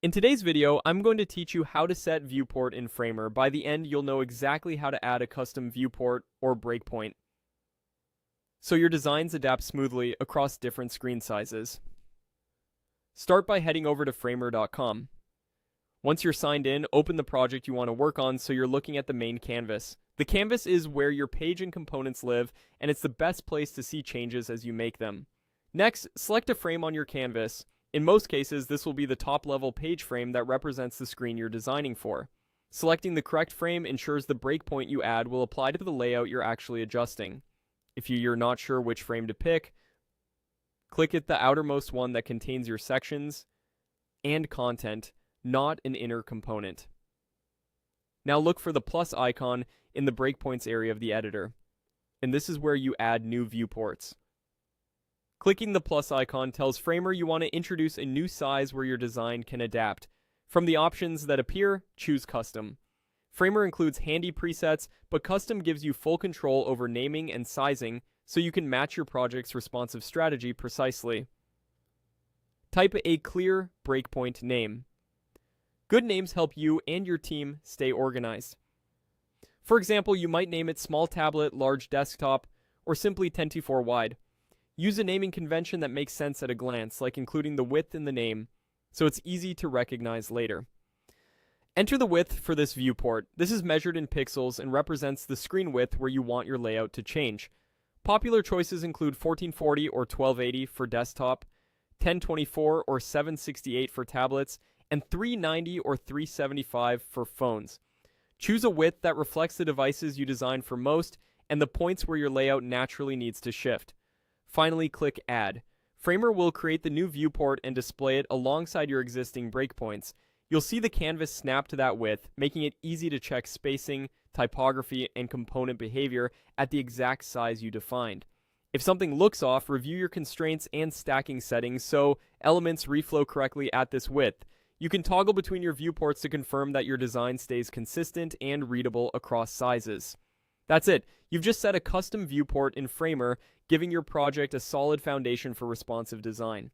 In today's video, I'm going to teach you how to set Viewport in Framer. By the end, you'll know exactly how to add a custom viewport or breakpoint, so your designs adapt smoothly across different screen sizes. Start by heading over to framer.com. Once you're signed in, open the project you want to work on so you're looking at the main canvas. The canvas is where your page and components live, and it's the best place to see changes as you make them. Next, select a frame on your canvas. In most cases, this will be the top-level page frame that represents the screen you're designing for. Selecting the correct frame ensures the breakpoint you add will apply to the layout you're actually adjusting. If you're not sure which frame to pick, click at the outermost one that contains your sections and content, not an inner component. Now look for the plus icon in the breakpoints area of the editor, and this is where you add new viewports. Clicking the plus icon tells Framer you want to introduce a new size where your design can adapt. From the options that appear, choose Custom. Framer includes handy presets, but Custom gives you full control over naming and sizing so you can match your project's responsive strategy precisely. Type a clear breakpoint name. Good names help you and your team stay organized. For example, you might name it Small Tablet, Large Desktop, or simply 1024 Wide. Use a naming convention that makes sense at a glance, like including the width in the name, so it's easy to recognize later. Enter the width for this viewport. This is measured in pixels and represents the screen width where you want your layout to change. Popular choices include 1440 or 1280 for desktop, 1024 or 768 for tablets, and 390 or 375 for phones. Choose a width that reflects the devices you design for most and the points where your layout naturally needs to shift. Finally, click Add. Framer will create the new viewport and display it alongside your existing breakpoints. You'll see the canvas snap to that width, making it easy to check spacing, typography, and component behavior at the exact size you defined. If something looks off, review your constraints and stacking settings so elements reflow correctly at this width. You can toggle between your viewports to confirm that your design stays consistent and readable across sizes. That's it. You've just set a custom viewport in Framer, giving your project a solid foundation for responsive design.